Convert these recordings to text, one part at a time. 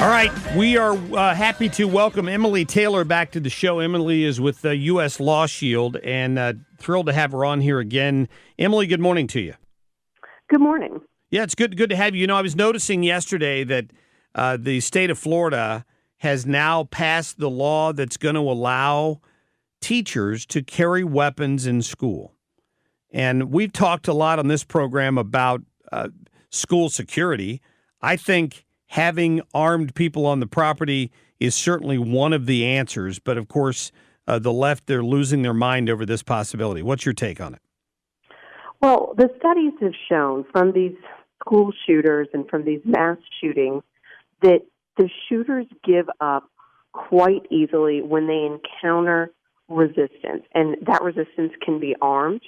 All right, we are happy to welcome Emily Taylor back to the show. Emily is with the U.S. LawShield, and thrilled to have her on here again. Emily, good morning to you. Good morning. Yeah, it's good to have you. You know, I was noticing yesterday that the state of Florida has now passed the law that's going to allow teachers to carry weapons in school. And we've talked a lot on this program about school security. I think having armed people on the property is certainly one of the answers. But, of course, the left, they're losing their mind over this possibility. What's your take on it? Well, the studies have shown from these school shooters and from these mass shootings that the shooters give up quite easily when they encounter resistance. And that resistance can be armed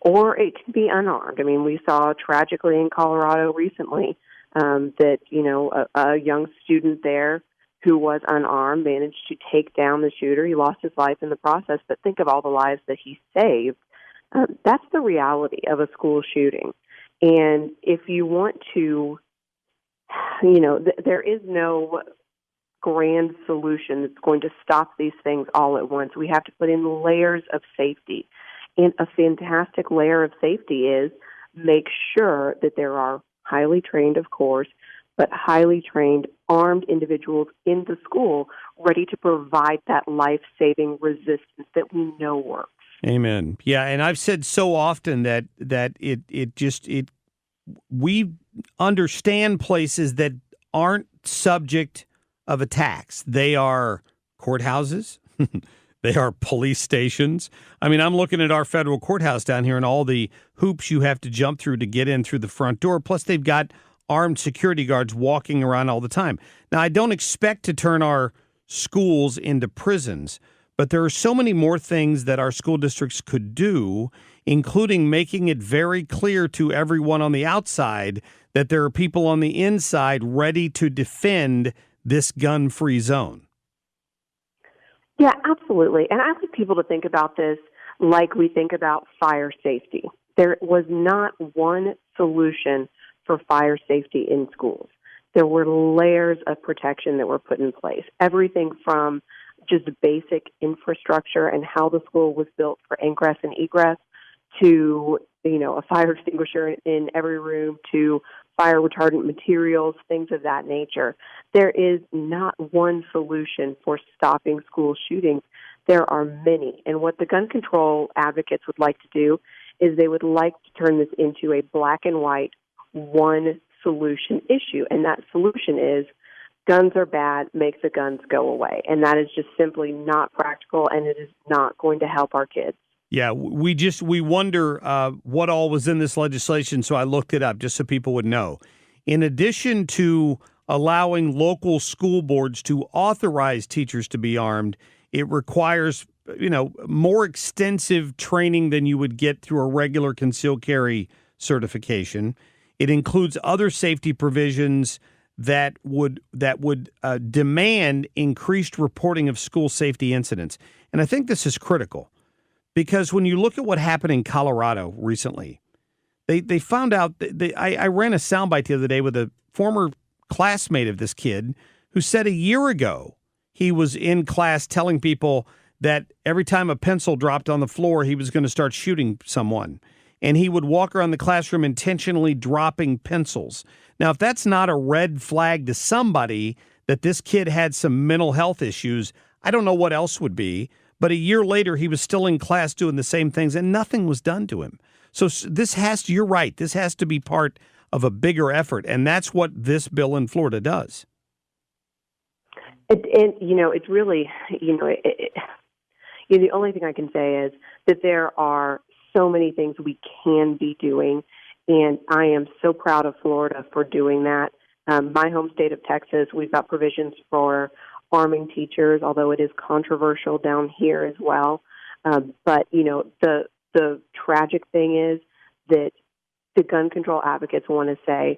or it can be unarmed. I mean, we saw tragically in Colorado recently that, you know, a young student there who was unarmed managed to take down the shooter. He lost his life in the process, but think of all the lives that he saved. That's the reality of a school shooting. And if you want to, you know, there is no grand solution that's going to stop these things all at once. We have to put in layers of safety. And a fantastic layer of safety is make sure that there are highly trained, of course, but highly trained, armed individuals in the school ready to provide that life-saving resistance that we know works. Amen. Yeah, and I've said so often that we understand places that aren't subject of attacks. They are courthouses. They are police stations. I mean, I'm looking at our federal courthouse down here and all the hoops you have to jump through to get in through the front door. Plus, they've got armed security guards walking around all the time. Now, I don't expect to turn our schools into prisons, but there are so many more things that our school districts could do, including making it very clear to everyone on the outside that there are people on the inside ready to defend this gun-free zone. Yeah, absolutely. And I like people to think about this like we think about fire safety. There was not one solution for fire safety in schools. There were layers of protection that were put in place. Everything from just basic infrastructure and how the school was built for ingress and egress to, you know, a fire extinguisher in every room to fire retardant materials, things of that nature. There is not one solution for stopping school shootings. There are many. And what the gun control advocates would like to do is they would like to turn this into a black and white one solution issue. And that solution is guns are bad, make the guns go away. And that is just simply not practical, and it is not going to help our kids. Yeah, we wonder what all was in this legislation, so I looked it up just so people would know. In addition to allowing local school boards to authorize teachers to be armed, it requires, you know, more extensive training than you would get through a regular concealed carry certification. It includes other safety provisions that would demand increased reporting of school safety incidents. And I think this is critical. Because when you look at what happened in Colorado recently, they found out I ran a soundbite the other day with a former classmate of this kid who said a year ago he was in class telling people that every time a pencil dropped on the floor, he was going to start shooting someone. And he would walk around the classroom intentionally dropping pencils. Now, if that's not a red flag to somebody that this kid had some mental health issues, I don't know what else would be. But a year later, he was still in class doing the same things, and nothing was done to him. So you're right, this has to be part of a bigger effort, and that's what this bill in Florida does. It's really, the only thing I can say is that there are so many things we can be doing, and I am so proud of Florida for doing that. My home state of Texas, we've got provisions for arming teachers, although it is controversial down here as well. But, you know, the tragic thing is that the gun control advocates want to say,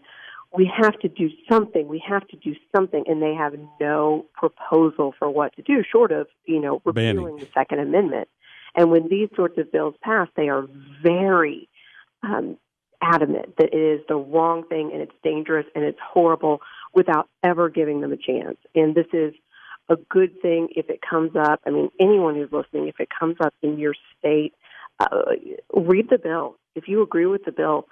we have to do something, and they have no proposal for what to do, short of, repealing the Second Amendment. And when these sorts of bills pass, they are very adamant that it is the wrong thing and it's dangerous and it's horrible. without ever giving them a chance. And this is a good thing if it comes up. I mean, anyone who's listening, if it comes up in your state, read the bill. If you agree with the bill,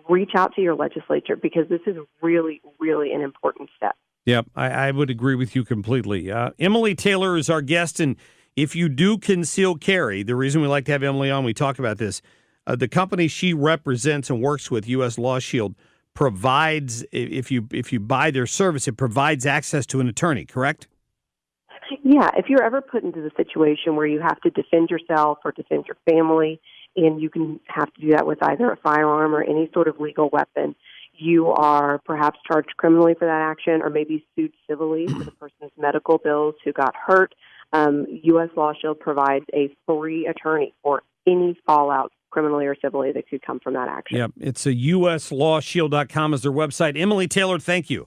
reach out to your legislature, because this is really, really an important step. Yep, I would agree with you completely. Emily Taylor is our guest, and if you do conceal carry, the reason we like to have Emily on, we talk about this, the company she represents and works with, U.S. LawShield, provides, if you buy their service, it provides access to an attorney, correct? Yeah, if you're ever put into the situation where you have to defend yourself or defend your family, and you can have to do that with either a firearm or any sort of legal weapon, you are perhaps charged criminally for that action, or maybe sued civilly for the person's medical bills who got hurt. U.S. LawShield provides a free attorney for any fallout, criminally or civilly, that could come from that action. Yep, it's a uslawshield.com is their website. Emily Taylor, thank you.